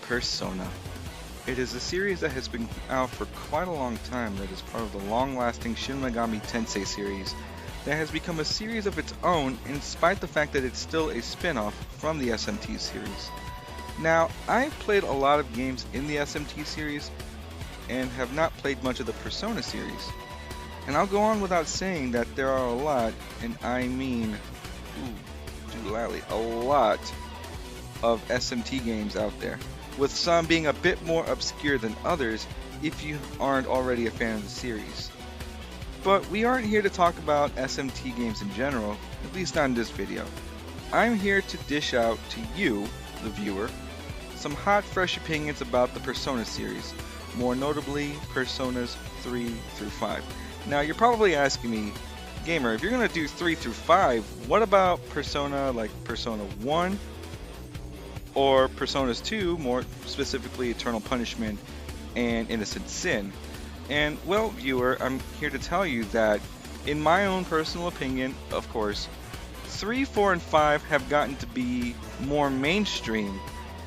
Persona. It is a series that has been out for quite a long time that is part of the long-lasting Shin Megami Tensei series that has become a series of its own in spite the fact that it's still a spin-off from the SMT series. Now, I've played a lot of games in the SMT series and have not played much of the Persona series. And I'll go on without saying that there are a lot, and I mean, doolally, a lot of SMT games out there, with some being a bit more obscure than others if you aren't already a fan of the series. But we aren't here to talk about SMT games in general, at least not in this video. I'm here to dish out to you, the viewer, some hot, fresh opinions about the Persona series, more notably Personas 3 through 5. Now you're probably asking me, gamer, if you're going to do 3 through 5, what about Persona like Persona 1 or Personas 2, more specifically Eternal Punishment and Innocent Sin? And well, viewer, I'm here to tell you that in my own personal opinion, of course, 3, 4, and 5 have gotten to be more mainstream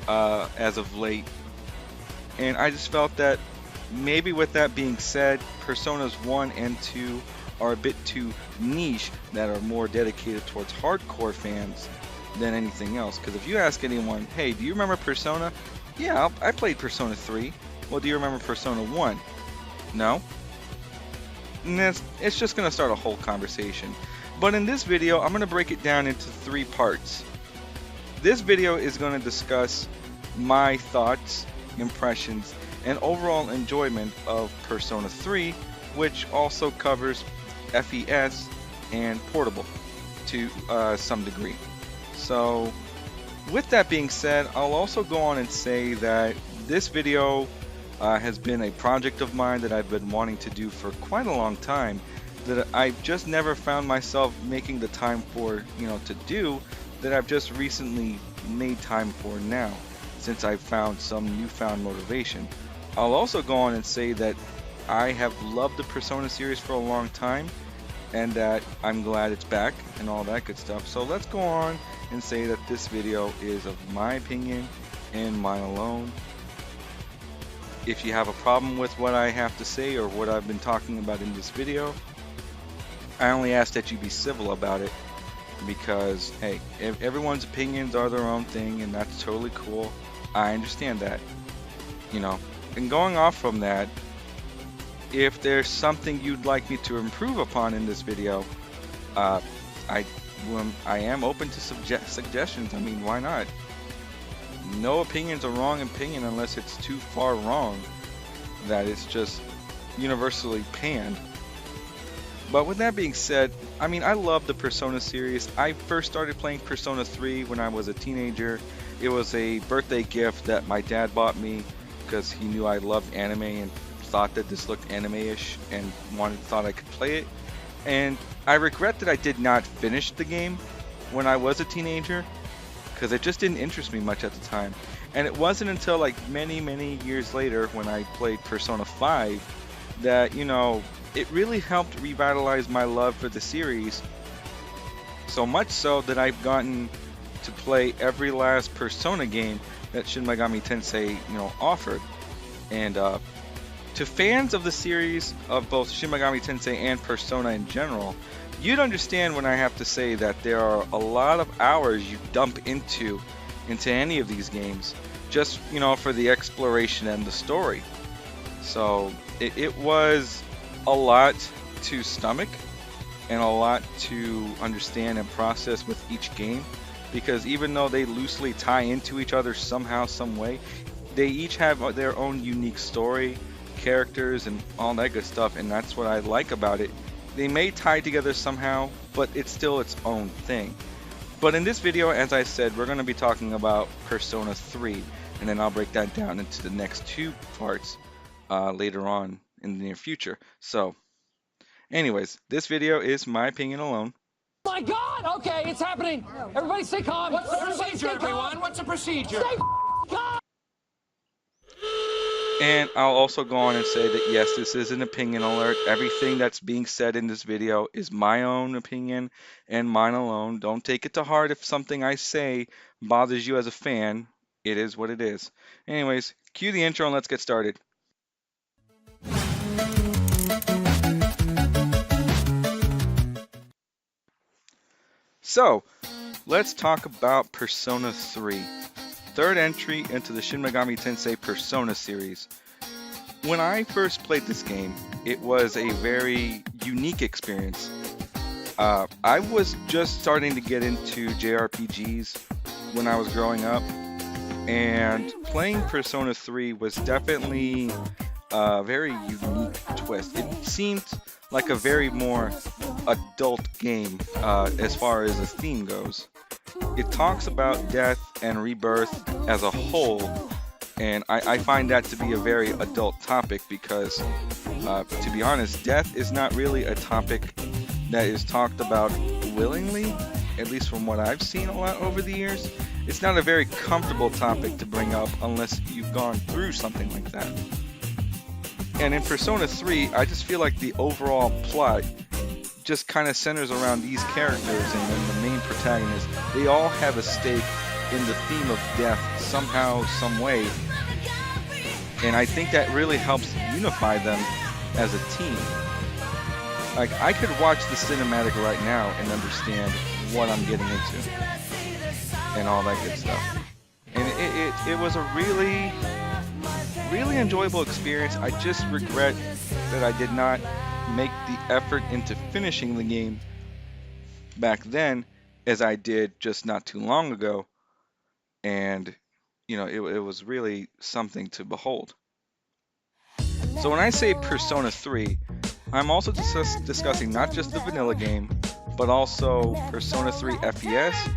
as of late. And I just felt that maybe with that being said, Personas 1 and 2 are a bit too niche that are more dedicated towards hardcore fans than anything else. Because if you ask anyone, hey, do you remember Persona? Yeah, I played Persona 3. Well, do you remember Persona 1? No? And it's just going to start a whole conversation. But in this video, I'm going to break it down into 3 parts. This video is going to discuss my thoughts, impressions, and overall enjoyment of Persona 3, which also covers FES and Portable to some degree. So with that being said, I'll also go on and say that this video has been a project of mine that I've been wanting to do for quite a long time, that I've just never found myself making the time for, to do, that I've just recently made time for now, since I've found some newfound motivation. I'll also go on and say that I have loved the Persona series for a long time, and that I'm glad it's back and all that good stuff. So let's go on and say that this video is of my opinion and mine alone. If you have a problem with what I have to say or what I've been talking about in this video, I only ask that you be civil about it, because hey, everyone's opinions are their own thing, and that's totally cool. I understand that, and going off from that, if there's something you'd like me to improve upon in this video, I am open to suggestions. I mean, why not? No opinion's a wrong opinion unless it's too far wrong that it's just universally panned. But with that being said, I mean, I love the Persona series. I first started playing Persona 3 when I was a teenager. It was a birthday gift that my dad bought me because he knew I loved anime and thought that this looked anime-ish and thought I could play it. And I regret that I did not finish the game when I was a teenager, because it just didn't interest me much at the time. And it wasn't until like many years later when I played Persona 5 that, it really helped revitalize my love for the series, so much so that I've gotten to play every last Persona game that Shin Megami Tensei, offered. And to fans of the series of both Shin Megami Tensei and Persona in general, you'd understand when I have to say that there are a lot of hours you dump into any of these games, just for the exploration and the story. So it was a lot to stomach and a lot to understand and process with each game, because even though they loosely tie into each other somehow, some way, they each have their own unique story, characters, and all that good stuff, and that's what I like about it. They may tie together somehow, but it's still its own thing. But in this video, as I said, we're going to be talking about Persona 3, and then I'll break that down into the next 2 parts later on in the near future. So anyways, this video is my opinion alone. My God! Okay, it's happening. Everybody stay calm. What's the procedure, everyone? What's the procedure? Stay calm. And I'll also go on and say that yes, this is an opinion alert. Everything that's being said in this video is my own opinion and mine alone. Don't take it to heart if something I say bothers you as a fan. It is what it is. Anyways, cue the intro and let's get started. So, let's talk about Persona 3, third entry into the Shin Megami Tensei Persona series. When I first played this game, it was a very unique experience. I was just starting to get into JRPGs when I was growing up, and playing Persona 3 was definitely a very unique twist. It seemed like a very more adult game as far as the theme goes. It talks about death and rebirth as a whole, and I find that to be a very adult topic because, to be honest, death is not really a topic that is talked about willingly, at least from what I've seen a lot over the years. It's not a very comfortable topic to bring up unless you've gone through something like that. And in Persona 3, I just feel like the overall plot just kind of centers around these characters and then the main protagonist. They all have a stake in the theme of death somehow, some way. And I think that really helps unify them as a team. Like, I could watch the cinematic right now and understand what I'm getting into and all that good stuff. And it was a really, really enjoyable experience. I just regret that I did not make the effort into finishing the game back then as I did just not too long ago. And, you know, it was really something to behold. So when I say Persona 3, I'm also discussing not just the vanilla game, but also Persona 3 FES,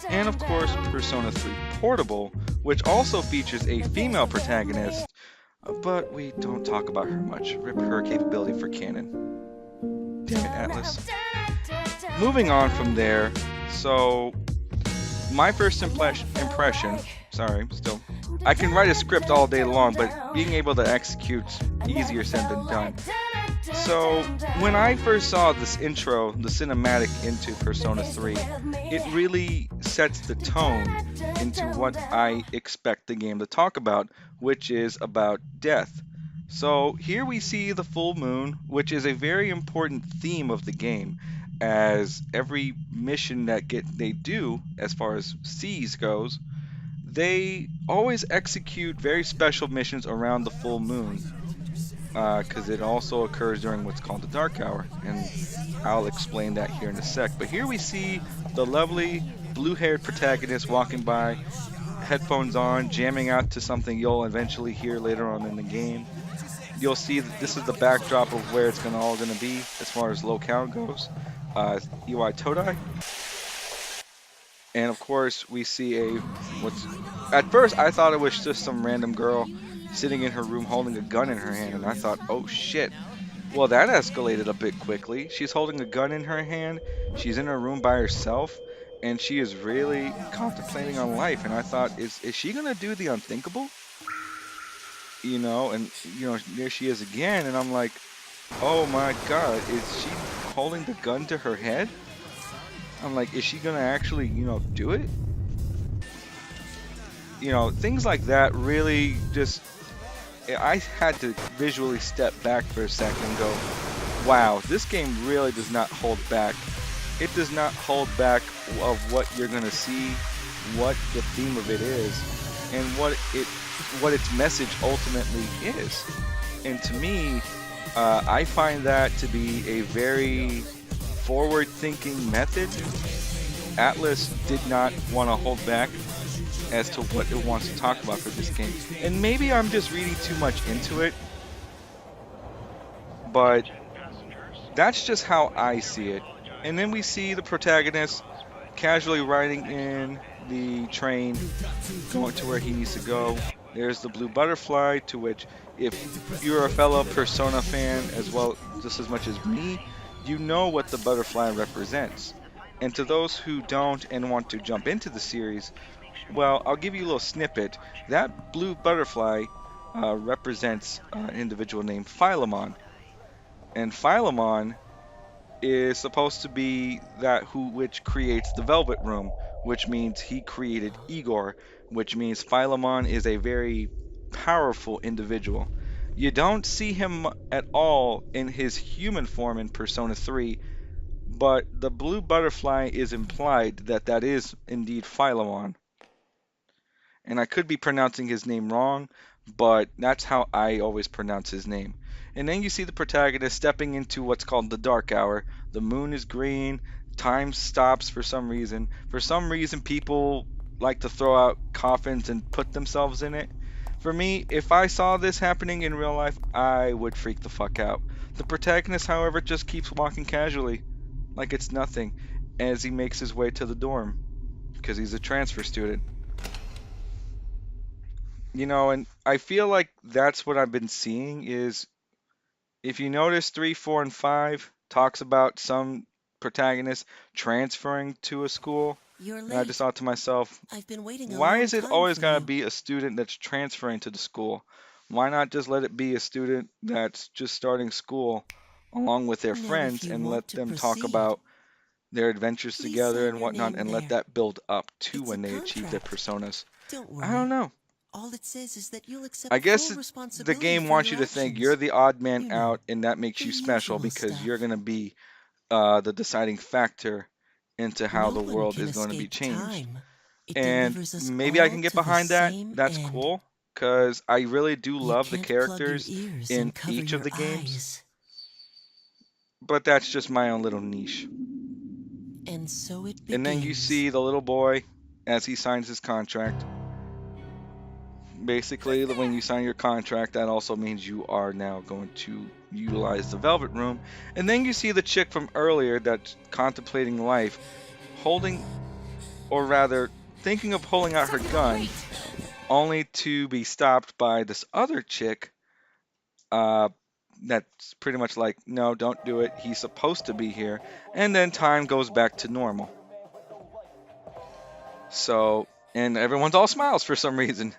and of course Persona 3 Portable, which also features a female protagonist, but we don't talk about her much. Rip her capability for canon. Damn it, Atlas. Moving on from there, so my first impression, I can write a script all day long, but being able to execute's easier said than done. So, when I first saw this intro, the cinematic into Persona 3, it really sets the tone into what I expect the game to talk about, which is about death. So, here we see the full moon, which is a very important theme of the game, as every mission that they do, as far as Seas goes, they always execute very special missions around the full moon. Because it also occurs during what's called the dark hour, and I'll explain that here in a sec. But here we see the lovely blue-haired protagonist walking by, headphones on, jamming out to something you'll eventually hear later on in the game. You'll see that this is the backdrop of where it's all gonna be as far as locale goes. Iwai Todai. And of course we see at first I thought it was just some random girl sitting in her room holding a gun in her hand, and I thought, oh shit. Well, that escalated a bit quickly. She's holding a gun in her hand, she's in her room by herself, and she is really contemplating on life, and I thought, is she gonna do the unthinkable? You know, and you know, there she is again, and I'm like, oh my god, is she holding the gun to her head? I'm like, is she gonna actually, you know, do it? You know, things like that really just, I had to visually step back for a second and go, wow, this game really does not hold back. It does not hold back of what you're going to see, what the theme of it is, and what its message ultimately is. And to me, I find that to be a very forward-thinking method. Atlas did not want to hold back as to what it wants to talk about for this game. And maybe I'm just reading too much into it, but that's just how I see it. And then we see the protagonist casually riding in the train, going to where he needs to go. There's the blue butterfly, to which, if you're a fellow Persona fan as well, just as much as me, you know what the butterfly represents. And to those who don't and want to jump into the series, well, I'll give you a little snippet. That blue butterfly represents an individual named Philemon. And Philemon is supposed to be which creates the Velvet Room, which means he created Igor, which means Philemon is a very powerful individual. You don't see him at all in his human form in Persona 3, but the blue butterfly is implied that that is indeed Philemon. And I could be pronouncing his name wrong, but that's how I always pronounce his name. And then you see the protagonist stepping into what's called the dark hour. The moon is green, time stops for some reason. For some reason, people like to throw out coffins and put themselves in it. For me, if I saw this happening in real life, I would freak the fuck out. The protagonist, however, just keeps walking casually, like it's nothing, as he makes his way to the dorm, because he's a transfer student. And I feel like that's what I've been seeing is if you notice 3, 4, and 5 talks about some protagonist transferring to a school, You're and I just late. thought to myself, I've been waiting a why long is it time always for gotta you. be a student that's transferring to the school? Why not just let it be a student that's just starting school along with their Now, if friends you and let want to them talk proceed, about their adventures please together sign and your whatnot name and let there. that build up to It's a when they achieve their contract. personas? Don't I don't worry. know. All it says is that you'll I accept guess full the responsibility game for wants your you to think you're actions. the odd man You out, know, and that makes the you special usual because you're stuff. going to be the deciding factor into how No the one world can is going to be escape changed. time. It And delivers us maybe I all can get to the behind that. same That's end. cool because I really do You love the can't plug your characters ears in and cover each of your the games, eyes. but that's just my own little niche. And so it And then you begins. see the little boy as he signs his contract. Basically, when you sign your contract, that also means you are now going to utilize the Velvet Room. And then you see the chick from earlier that's contemplating life, holding, or rather, thinking of pulling out her gun, only to be stopped by this other chick uh, that's pretty much like, no, don't do it. He's supposed to be here. And then time goes back to normal. So, and everyone's all smiles for some reason.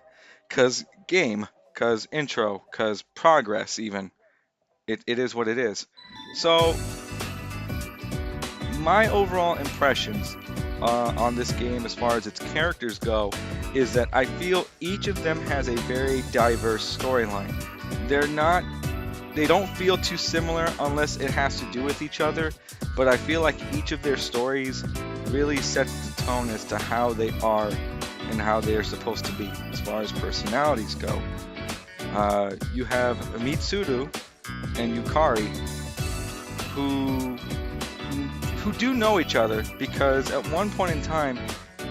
Cause game, cause intro, cause progress even. It is what it is. So my overall impressions on this game as far as its characters go is that I feel each of them has a very diverse storyline. They don't feel too similar unless it has to do with each other, but I feel like each of their stories really sets the tone as to how they are and how they are supposed to be as far as personalities go. You have Mitsuru and Yukari who do know each other because at one point in time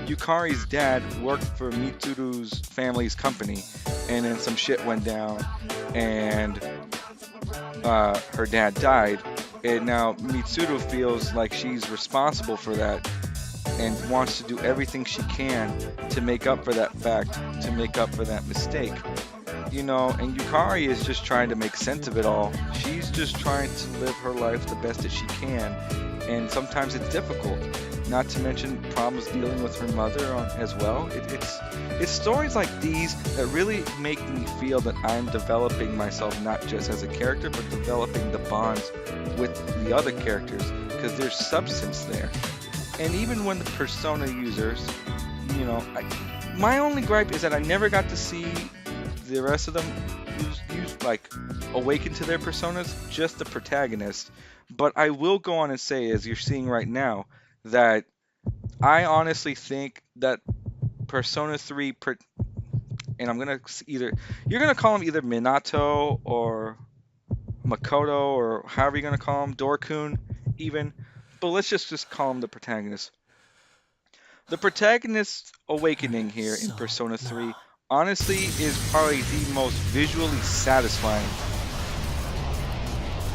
Yukari's dad worked for Mitsuru's family's company and then some shit went down and her dad died, and now Mitsuru feels like she's responsible for that and wants to do everything she can to make up for that fact, to make up for that mistake. And Yukari is just trying to make sense of it all. She's just trying to live her life the best that she can, and sometimes it's difficult. Not to mention problems dealing with her mother as well. It's stories like these that really make me feel that I'm developing myself not just as a character, but developing the bonds with the other characters because there's substance there. And even when the Persona users, my only gripe is that I never got to see the rest of them use like awaken to their personas, just the protagonist. But I will go on and say, as you're seeing right now, that I honestly think that Persona 3, and you're gonna call him either Minato or Makoto or however you're gonna call him, Dorkun even, but let's just call him the protagonist. The protagonist's awakening here in Persona 3 honestly is probably the most visually satisfying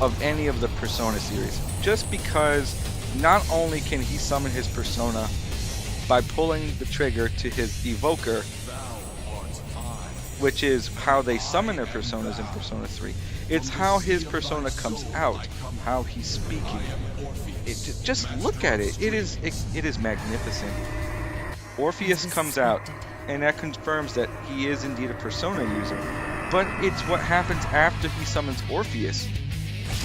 of any of the Persona series. Just because not only can he summon his persona by pulling the trigger to his evoker, which is how they summon their personas in Persona 3, it's how his persona comes out, how he's speaking. Just look at it. It is magnificent. Orpheus comes out, and that confirms that he is indeed a persona user. But it's what happens after he summons Orpheus.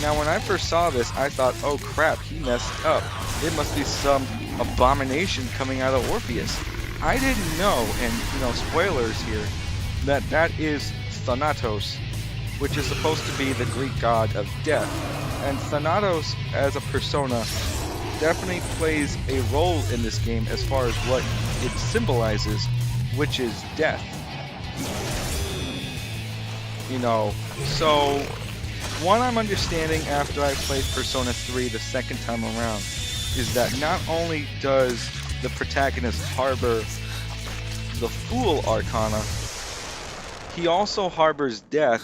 Now, when I first saw this, I thought, oh crap, he messed up. It must be some abomination coming out of Orpheus. I didn't know, and spoilers here, that is Thanatos, which is supposed to be the Greek god of death. And Thanatos as a persona definitely plays a role in this game as far as what it symbolizes, which is death. So what I'm understanding after I played Persona 3 the second time around is that not only does the protagonist harbor the Fool Arcana, he also harbors death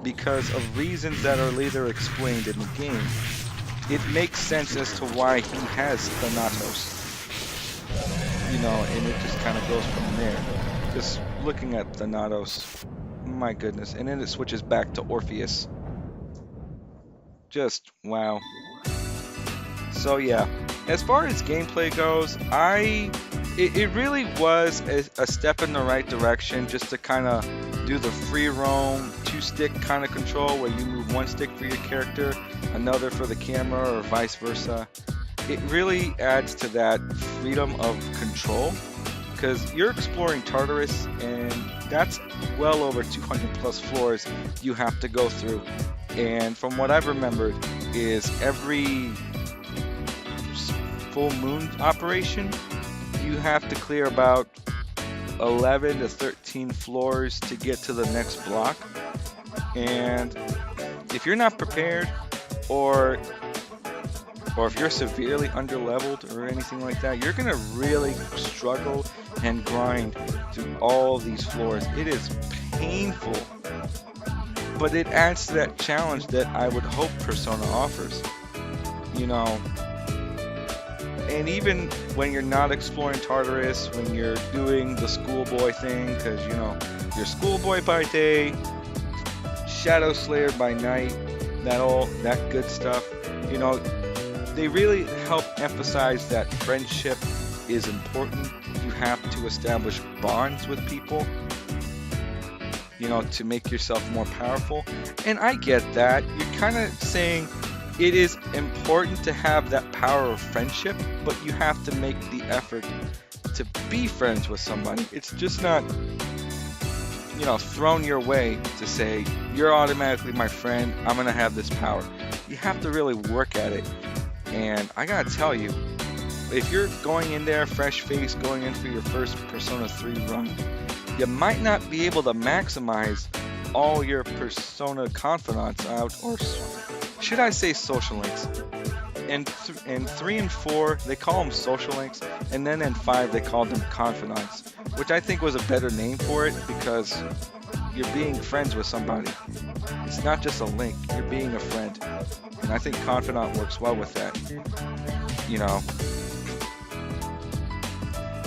because of reasons that are later explained in the game. It makes sense as to why he has Thanatos. And it just kind of goes from there. Just looking at Thanatos, my goodness. And then it switches back to Orpheus. Just wow. So yeah, as far as gameplay goes, it really was a step in the right direction, just to kind of do the free roam 2-stick kind of control where you move one stick for your character, another for the camera, or vice versa. It really adds to that freedom of control, because you're exploring Tartarus, and that's well over 200 plus floors you have to go through. And from what I've remembered is every full moon operation, you have to clear about 11 to 13 floors to get to the next block. And if you're not prepared, or if you're severely underleveled or anything like that, you're gonna really struggle and grind through all these floors. It is painful, but it adds to that challenge that I would hope Persona offers. And even when you're not exploring Tartarus, when you're doing the schoolboy thing, because you're schoolboy by day, Shadow Slayer by night, that good stuff, they really help emphasize that friendship is important. You have to establish bonds with people, to make yourself more powerful. And I get that. You're kind of saying it is important to have that power of friendship, but you have to make the effort to be friends with somebody. It's just not, thrown your way to say, you're automatically my friend, I'm going to have this power. You have to really work at it. And I got to tell you, if you're going in there fresh-faced, going in for your first Persona 3 run, you might not be able to maximize all your Persona confidants out, or should I say social links. In 3 and 4, they call them social links, and then in 5, they called them confidants, which I think was a better name for it, because you're being friends with somebody. It's not just a link, you're being a friend. And I think confidant works well with that,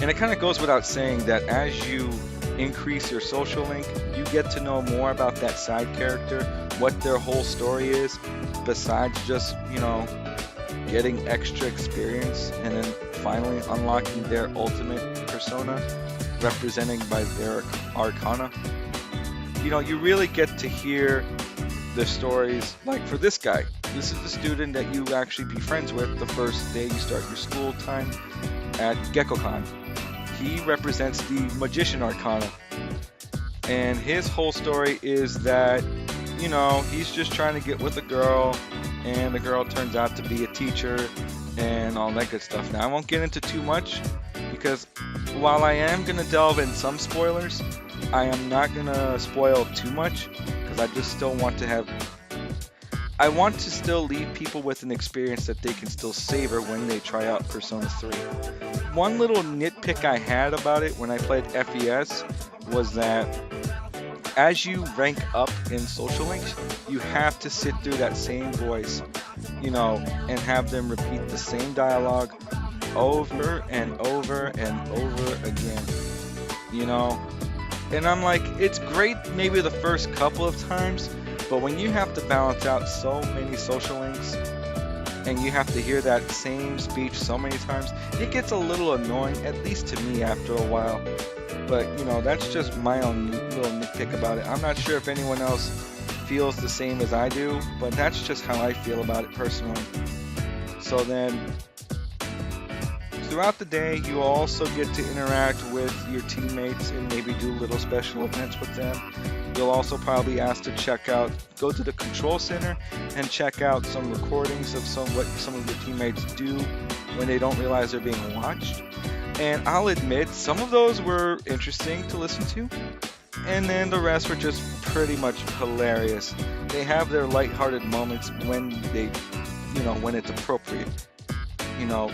And it kind of goes without saying that as you increase your social link, you get to know more about that side character, what their whole story is, besides just, getting extra experience and then finally unlocking their ultimate persona, representing by their arcana. You really get to hear the stories. Like for this guy, this is the student that you actually be friends with the first day you start your school time at Gekkoukan. He represents the magician arcana, and his whole story is that he's just trying to get with a girl, and the girl turns out to be a teacher and all that good stuff. Now I won't get into too much, because while I am going to delve in some spoilers, I am not going to spoil too much, because I just still want to still leave people with an experience that they can still savor when they try out Persona 3. One little nitpick I had about it when I played FES was that as you rank up in social links, you have to sit through that same voice, and have them repeat the same dialogue over and over and over again, And I'm like, it's great maybe the first couple of times, but when you have to balance out so many social links and you have to hear that same speech so many times, it gets a little annoying, at least to me after a while. But, that's just my own little nitpick about it. I'm not sure if anyone else feels the same as I do, but that's just how I feel about it personally. So then throughout the day, you will also get to interact with your teammates and maybe do little special events with them. You'll also probably ask to go to the control center and check out some recordings of what some of your teammates do when they don't realize they're being watched. And I'll admit, some of those were interesting to listen to, and then the rest were just pretty much hilarious. They have their lighthearted moments when when it's appropriate.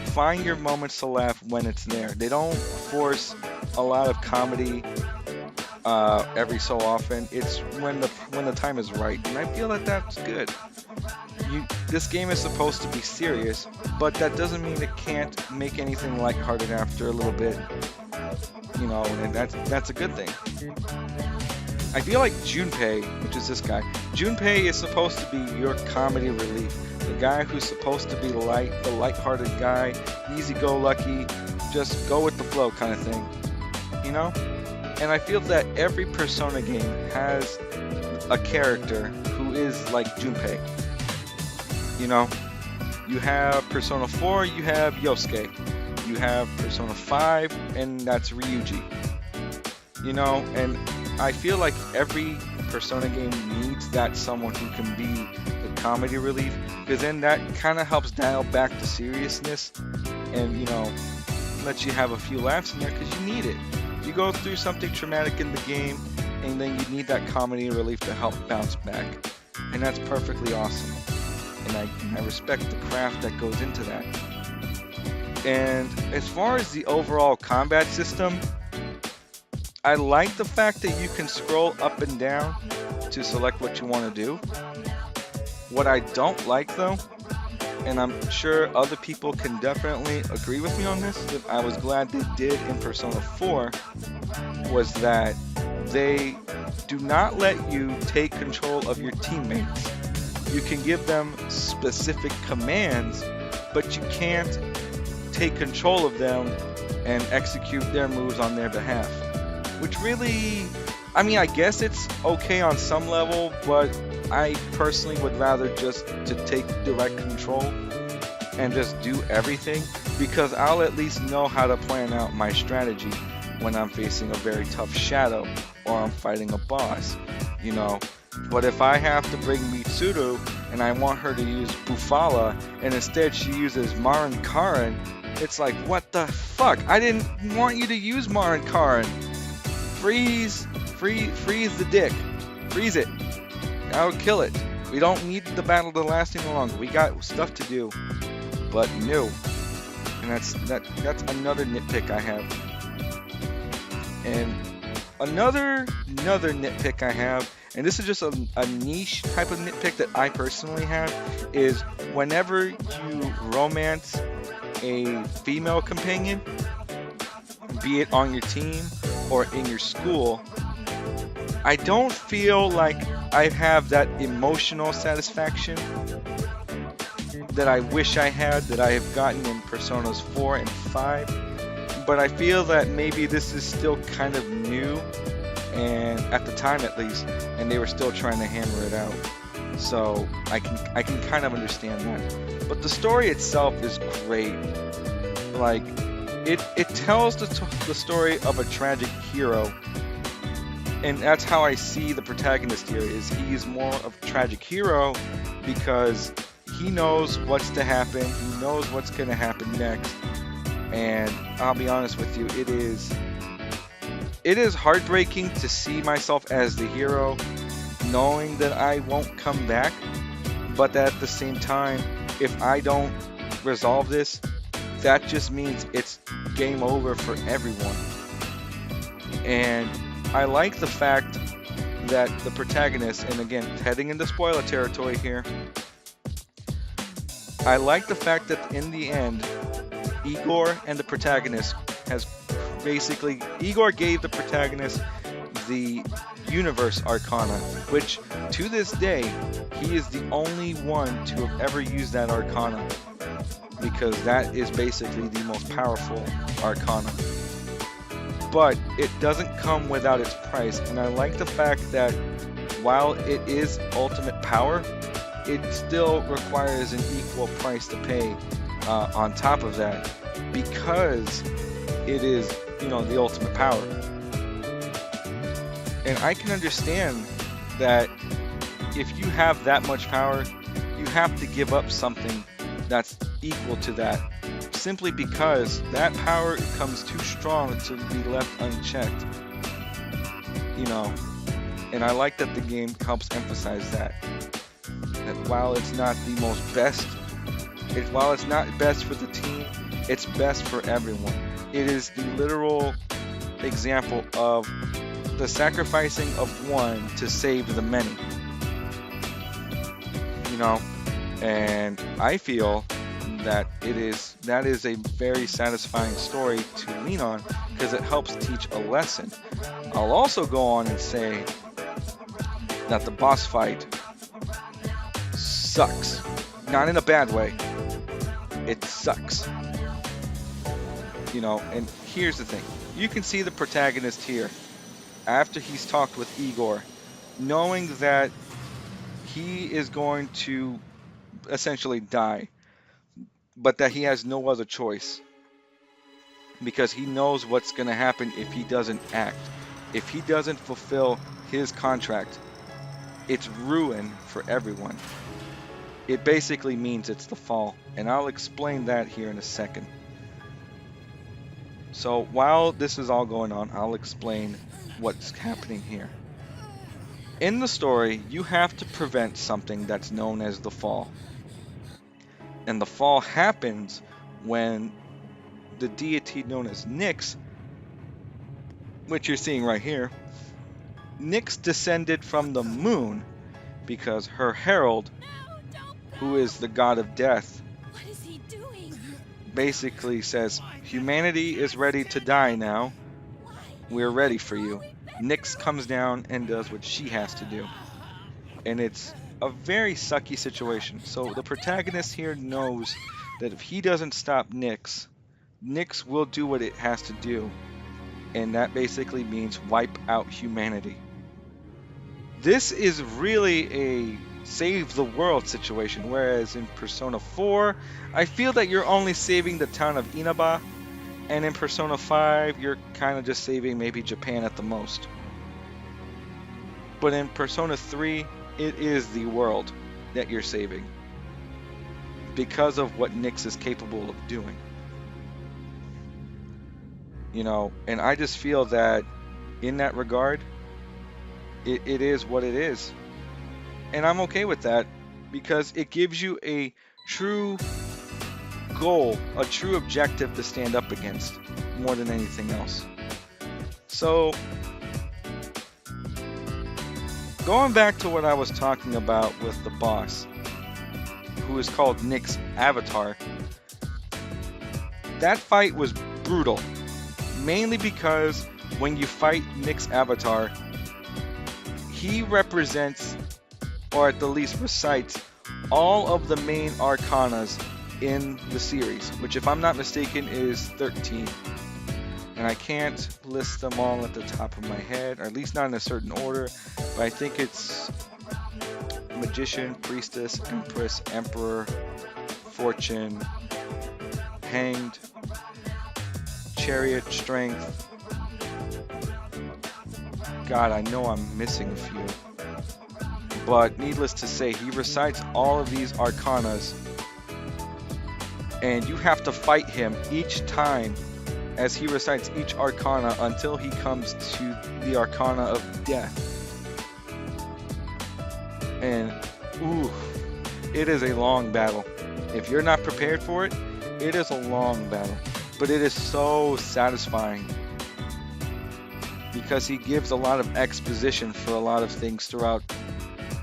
Find your moments to laugh when it's there. They don't force a lot of comedy every so often. It's when the time is right, and I feel that that's good. This game is supposed to be serious, but that doesn't mean it can't make anything lighthearted after a little bit. And that's a good thing. I feel like Junpei, which is this guy, Junpei is supposed to be your comedy relief. The guy who's supposed to be the lighthearted guy, easy-go-lucky, just go with the flow kind of thing. And I feel that every Persona game has a character who is like Junpei. You have Persona 4, you have Yosuke. You have Persona 5, and that's Ryuji. And I feel like every Persona game needs that someone who can be the comedy relief, because then that kind of helps dial back the seriousness and, let you have a few laughs in there, because you need it. You go through something traumatic in the game, and then you need that comedy relief to help bounce back. And that's perfectly awesome. And I respect the craft that goes into that. And as far as the overall combat system, I like the fact that you can scroll up and down to select what you want to do. What I don't like though, and I'm sure other people can definitely agree with me on this, that I was glad they did in Persona 4, was that they do not let you take control of your teammates. You can give them specific commands, but you can't take control of them and execute their moves on their behalf. Which really, I guess it's okay on some level, but I personally would rather just to take direct control and just do everything, because I'll at least know how to plan out my strategy when I'm facing a very tough shadow or I'm fighting a boss, But if I have to bring Mitsuru and I want her to use Bufala and instead she uses Marin Karin, it's like, what the fuck? I didn't want you to use Marin Karin. Freeze the dick. Freeze it. I'll kill it. We don't need the battle to last any longer. We got stuff to do. But no. And that's another nitpick I have. And another nitpick I have, and this is just a niche type of nitpick that I personally have, is whenever you romance a female companion, be it on your team or in your school, I don't feel like I have that emotional satisfaction that I wish I had, that I have gotten in Personas 4 and 5. But I feel that maybe this is still kind of new, and at the time at least, and they were still trying to hammer it out. So I can kind of understand that. But the story itself is great. Like, it tells the story of a tragic hero, and that's how I see the protagonist here. Is he's more of a tragic hero because he knows what's to happen, he knows what's going to happen next, and I'll be honest with you, it is heartbreaking to see myself as the hero, knowing that I won't come back, but at the same time, if I don't resolve this, that just means it's game over for everyone. And I like the fact that the protagonist, and again, heading into spoiler territory here, I like the fact that in the end, Igor and the protagonist Igor gave the protagonist the universe arcana, which to this day, he is the only one to have ever used that arcana, because that is basically the most powerful arcana. But it doesn't come without its price, and I like the fact that while it is ultimate power, it still requires an equal price to pay on top of that. because it is, the ultimate power. And I can understand that if you have that much power, you have to give up something that's equal to that, simply because that power becomes too strong to be left unchecked. And I like that the game helps emphasize that while it's not the most best, while it's not best for the team, it's best for everyone. It is the literal example of the sacrificing of one to save the many. And I feel that that is a very satisfying story to lean on, because it helps teach a lesson. I'll also go on and say that the boss fight sucks. Not in a bad way. It sucks. And here's the thing. You can see the protagonist here, after he's talked with Igor, knowing that he is going to essentially die, but that he has no other choice, because he knows what's going to happen if he doesn't act. If he doesn't fulfill his contract, it's ruin for everyone. It basically means it's the fall, and I'll explain that here in a second. So while this is all going on, I'll explain what's happening here. In the story, you have to prevent something that's known as the fall. And the fall happens when the deity known as Nyx, which you're seeing right here, Nyx descended from the moon because her herald, who is the god of death, What is he doing? basically says, humanity is ready to die now. Why? We're ready for you. Nyx comes down and does what she has to do. And it's a very sucky situation. So the protagonist here knows that if he doesn't stop Nyx, Nyx will do what it has to do. And that basically means wipe out humanity. This is really a save the world situation, whereas in Persona 4, I feel that you're only saving the town of Inaba, and in Persona 5, you're kind of just saving maybe Japan at the most. But in Persona 3, it is the world that you're saving, because of what Nyx is capable of doing. And I just feel that in that regard, it is what it is. And I'm okay with that, because it gives you a true goal, a true objective to stand up against, more than anything else. So, going back to what I was talking about with the boss, who is called Nyx Avatar, that fight was brutal. Mainly because when you fight Nyx Avatar, he represents, or at the least recites, all of the main arcanas in the series, which, if I'm not mistaken, is 13. And I can't list them all at the top of my head, or at least not in a certain order, but I think it's Magician, Priestess, Empress, Emperor, Fortune, Hanged, Chariot, Strength. God, I know I'm missing a few. But needless to say, he recites all of these arcanas, and you have to fight him each time as he recites each arcana until he comes to the arcana of death. And ooh, it is a long battle. If you're not prepared for it, it is a long battle. But it is so satisfying, because he gives a lot of exposition for a lot of things throughout,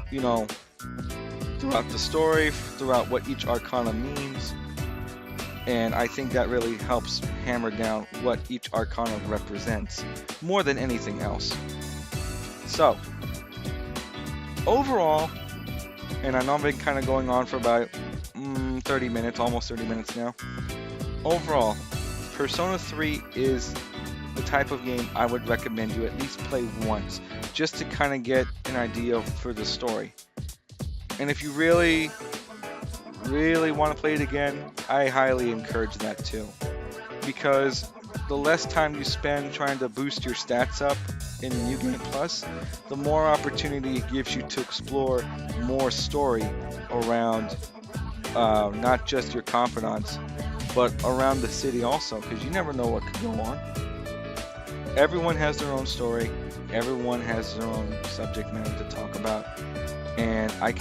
throughout the story, throughout what each arcana means. And I think that really helps hammer down what each arcana represents, more than anything else. So, overall, and I know I've been kind of going on for about 30 minutes, almost 30 minutes now. Overall, Persona 3 is the type of game I would recommend you at least play once, just to kind of get an idea for the story. And if you really want to play it again, I highly encourage that too. because the less time you spend trying to boost your stats up in New Game Plus, the more opportunity it gives you to explore more story around not just your confidants, but around the city also, because you never know what could go on. Everyone has their own story. Everyone has their own subject matter to talk about, and I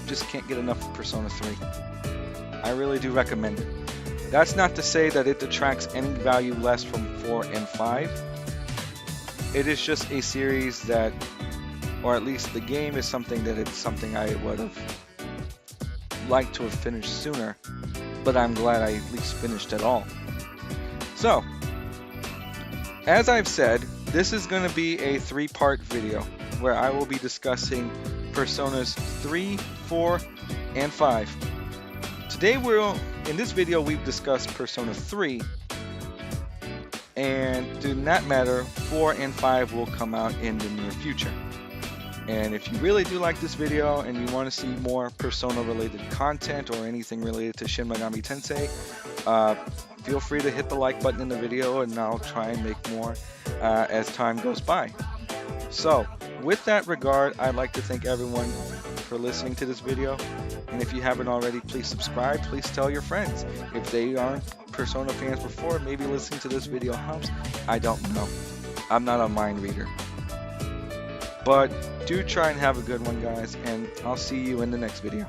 just can't get enough of Persona 3. I really do recommend it. That's not to say that it detracts any value less from 4 and 5. It is just a series that, or at least the game is something that it's something I would have liked to have finished sooner, but I'm glad I at least finished it all. So, as I've said, this is going to be a 3-part video where I will be discussing Personas 3, 4, and 5. Today in this video we've discussed Persona 3, and in that matter 4 and 5 will come out in the near future. And if you really do like this video and you want to see more Persona related content or anything related to Shin Megami Tensei, feel free to hit the like button in the video and I'll try and make more as time goes by. So with that regard, I'd like to thank everyone for listening to this video, and if you haven't already, please subscribe. Please tell your friends. If they aren't Persona fans before, maybe listening to this video helps. I don't know. I'm not a mind reader. But do try and have a good one, guys, and I'll see you in the next video.